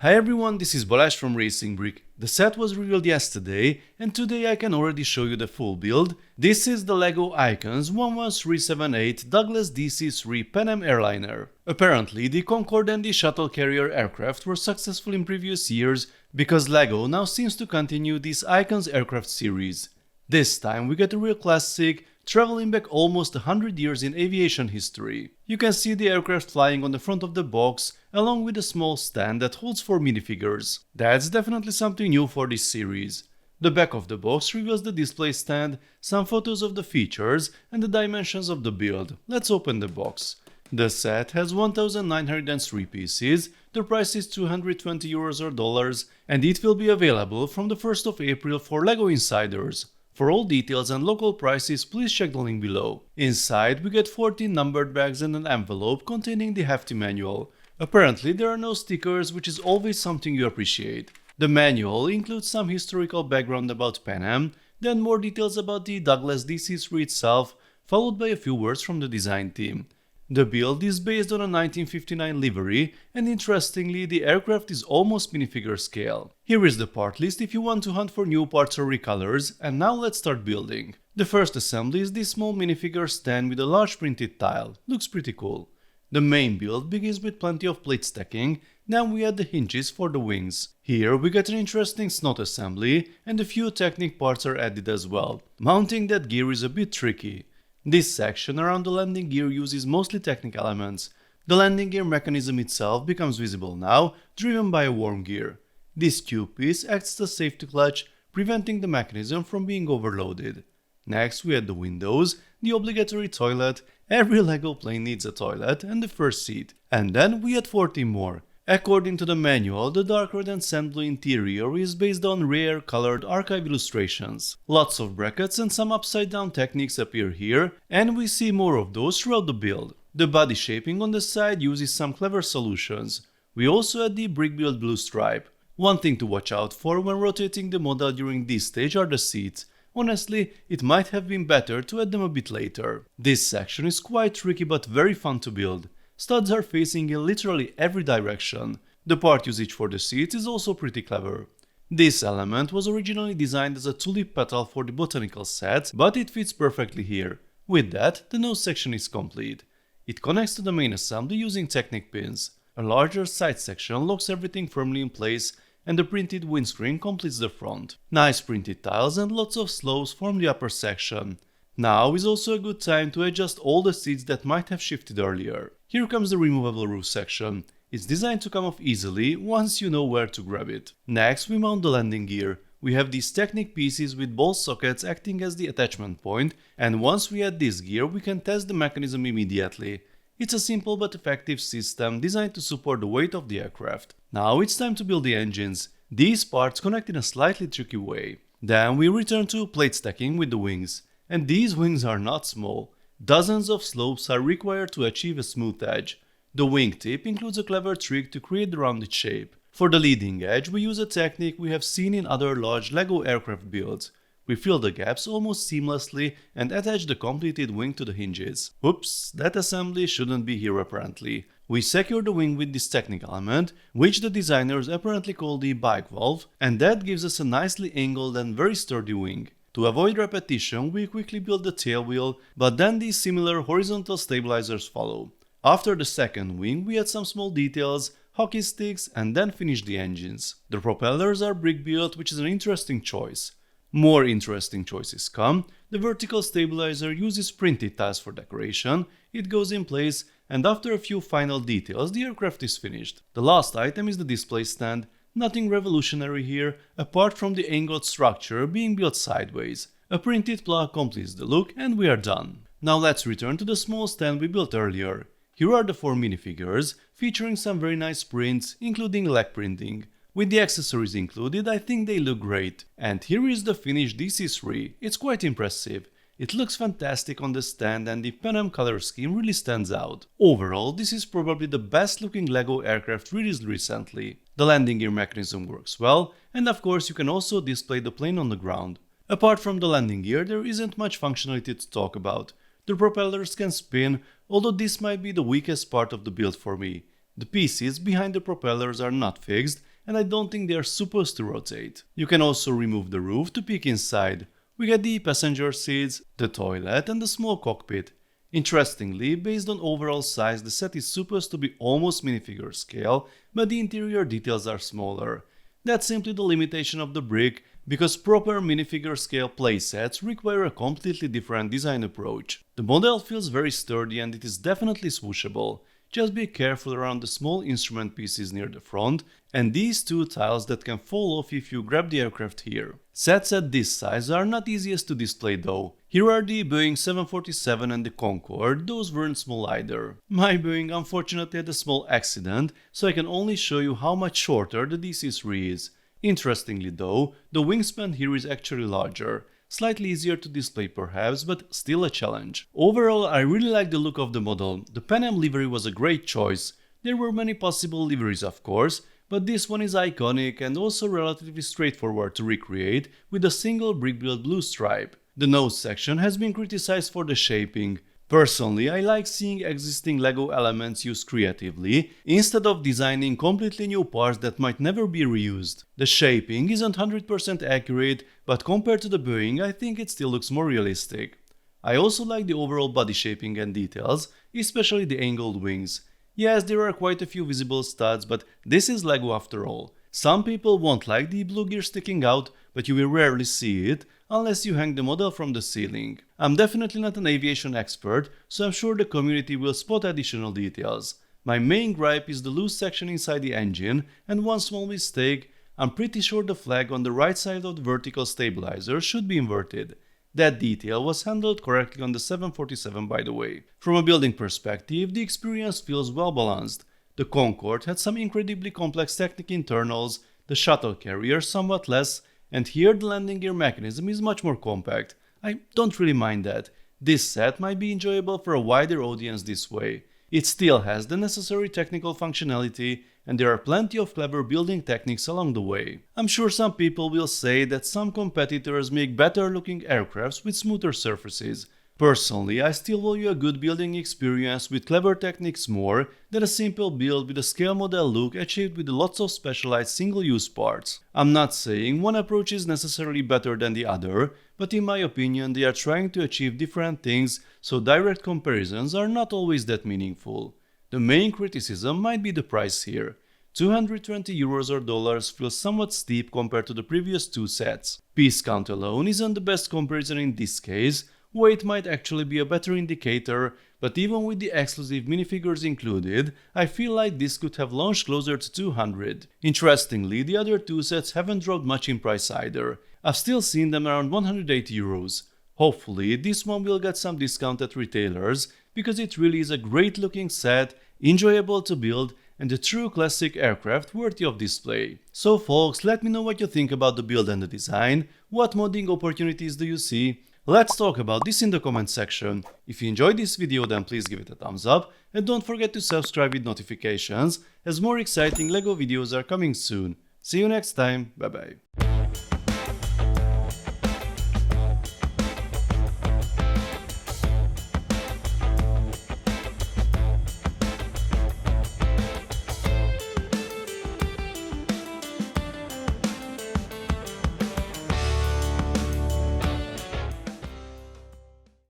Hi everyone, this is Balázs from RacingBrick. The set was revealed yesterday, and today I can already show you the full build. This is the LEGO Icons 11378 Douglas DC-3 Pan Am Airliner. Apparently, the Concorde and the shuttle carrier aircraft were successful in previous years, because LEGO now seems to continue this Icons aircraft series. This time we get a real classic, traveling back almost 100 years in aviation history. You can see the aircraft flying on the front of the box, along with a small stand that holds 4 minifigures. That's definitely something new for this series. The back of the box reveals the display stand, some photos of the features, and the dimensions of the build. Let's open the box. The set has 1903 pieces, the price is €220 or dollars, and it will be available from the 1st of April for LEGO insiders. For all details and local prices, please check the link below. Inside, we get 14 numbered bags and an envelope containing the hefty manual. Apparently, there are no stickers, which is always something you appreciate. The manual includes some historical background about Pan Am, then more details about the Douglas DC-3 itself, followed by a few words from the design team. The build is based on a 1959 livery, and interestingly, the aircraft is almost minifigure scale. Here is the part list if you want to hunt for new parts or recolors, and now let's start building. The first assembly is this small minifigure stand with a large printed tile. Looks pretty cool. The main build begins with plenty of plate stacking, then we add the hinges for the wings. Here we get an interesting snot assembly, and a few Technic parts are added as well. Mounting that gear is a bit tricky. This section around the landing gear uses mostly Technic elements. The landing gear mechanism itself becomes visible now, driven by a worm gear. This tube piece acts as a safety clutch, preventing the mechanism from being overloaded. Next we add the windows, the obligatory toilet, every LEGO plane needs a toilet, and the first seat. And then we add 14 more. According to the manual, the dark red and sand blue interior is based on rare, colored archive illustrations. Lots of brackets and some upside down techniques appear here, and we see more of those throughout the build. The body shaping on the side uses some clever solutions. We also add the brick build blue stripe. One thing to watch out for when rotating the model during this stage are the seats. Honestly, it might have been better to add them a bit later. This section is quite tricky but very fun to build. Studs are facing in literally every direction. The part usage for the seats is also pretty clever. This element was originally designed as a tulip petal for the botanical set, but it fits perfectly here. With that, the nose section is complete. It connects to the main assembly using Technic pins. A larger side section locks everything firmly in place, and the printed windscreen completes the front. Nice printed tiles and lots of slopes form the upper section. Now is also a good time to adjust all the seats that might have shifted earlier. Here comes the removable roof section. It's designed to come off easily once you know where to grab it. Next we mount the landing gear. We have these Technic pieces with ball sockets acting as the attachment point, and once we add this gear we can test the mechanism immediately. It's a simple but effective system designed to support the weight of the aircraft. Now it's time to build the engines. These parts connect in a slightly tricky way. Then we return to plate stacking with the wings. And these wings are not small. Dozens of slopes are required to achieve a smooth edge. The wingtip includes a clever trick to create the rounded shape. For the leading edge, we use a technique we have seen in other large LEGO aircraft builds. We fill the gaps almost seamlessly and attach the completed wing to the hinges. Oops, that assembly shouldn't be here apparently. We secure the wing with this Technic element, which the designers apparently call the bike valve, and that gives us a nicely angled and very sturdy wing. To avoid repetition, we quickly build the tail wheel, but then these similar horizontal stabilizers follow. After the second wing, we add some small details, hockey sticks, and then finish the engines. The propellers are brick built, which is an interesting choice. More interesting choices come. The vertical stabilizer uses printed tiles for decoration, it goes in place, and after a few final details, the aircraft is finished. The last item is the display stand. Nothing revolutionary here, apart from the angled structure being built sideways. A printed plug completes the look and we are done. Now let's return to the small stand we built earlier. Here are the 4 minifigures, featuring some very nice prints, including leg printing. With the accessories included, I think they look great. And here is the finished DC-3. It's quite impressive. It looks fantastic on the stand and the Pan Am color scheme really stands out. Overall, this is probably the best looking LEGO aircraft released recently. The landing gear mechanism works well, and of course you can also display the plane on the ground. Apart from the landing gear, there isn't much functionality to talk about. The propellers can spin, although this might be the weakest part of the build for me. The pieces behind the propellers are not fixed, and I don't think they are supposed to rotate. You can also remove the roof to peek inside. We get the passenger seats, the toilet and the small cockpit. Interestingly, based on overall size, the set is supposed to be almost minifigure scale, but the interior details are smaller. That's simply the limitation of the brick, because proper minifigure scale playsets require a completely different design approach. The model feels very sturdy and it is definitely swooshable. Just be careful around the small instrument pieces near the front and these two tiles that can fall off if you grab the aircraft here. Sets at this size are not easiest to display though. Here are the Boeing 747 and the Concorde, those weren't small either. My Boeing unfortunately had a small accident, so I can only show you how much shorter the DC-3 is. Interestingly though, the wingspan here is actually larger. Slightly easier to display perhaps, but still a challenge. Overall, I really like the look of the model. The Pan Am livery was a great choice. There were many possible liveries of course, but this one is iconic and also relatively straightforward to recreate with a single brick build blue stripe. The nose section has been criticized for the shaping. Personally, I like seeing existing LEGO elements used creatively, instead of designing completely new parts that might never be reused. The shaping isn't 100% accurate, but compared to the Boeing, I think it still looks more realistic. I also like the overall body shaping and details, especially the angled wings. Yes, there are quite a few visible studs, but this is LEGO after all. Some people won't like the blue gear sticking out, but you will rarely see it unless you hang the model from the ceiling. I'm definitely not an aviation expert, so I'm sure the community will spot additional details. My main gripe is the loose section inside the engine, and one small mistake, I'm pretty sure the flag on the right side of the vertical stabilizer should be inverted. That detail was handled correctly on the 747 by the way. From a building perspective, the experience feels well balanced. The Concorde had some incredibly complex technical internals, the shuttle carrier somewhat less, and here the landing gear mechanism is much more compact. I don't really mind that. This set might be enjoyable for a wider audience this way. It still has the necessary technical functionality and there are plenty of clever building techniques along the way. I'm sure some people will say that some competitors make better looking aircrafts with smoother surfaces. Personally, I still value a good building experience with clever techniques more than a simple build with a scale model look achieved with lots of specialized single-use parts. I'm not saying one approach is necessarily better than the other, but in my opinion they are trying to achieve different things, so direct comparisons are not always that meaningful. The main criticism might be the price here. 220 euros or dollars feels somewhat steep compared to the previous two sets. Piece count alone isn't the best comparison in this case. Weight might actually be a better indicator, but even with the exclusive minifigures included, I feel like this could have launched closer to 200. Interestingly, the other two sets haven't dropped much in price either. I've still seen them around 180 euros. Hopefully, this one will get some discount at retailers, because it really is a great looking set, enjoyable to build, and a true classic aircraft worthy of display. So folks, let me know what you think about the build and the design. What modding opportunities do you see? Let's talk about this in the comment section. If you enjoyed this video then please give it a thumbs up and don't forget to subscribe with notifications as more exciting LEGO videos are coming soon. See you next time, bye bye.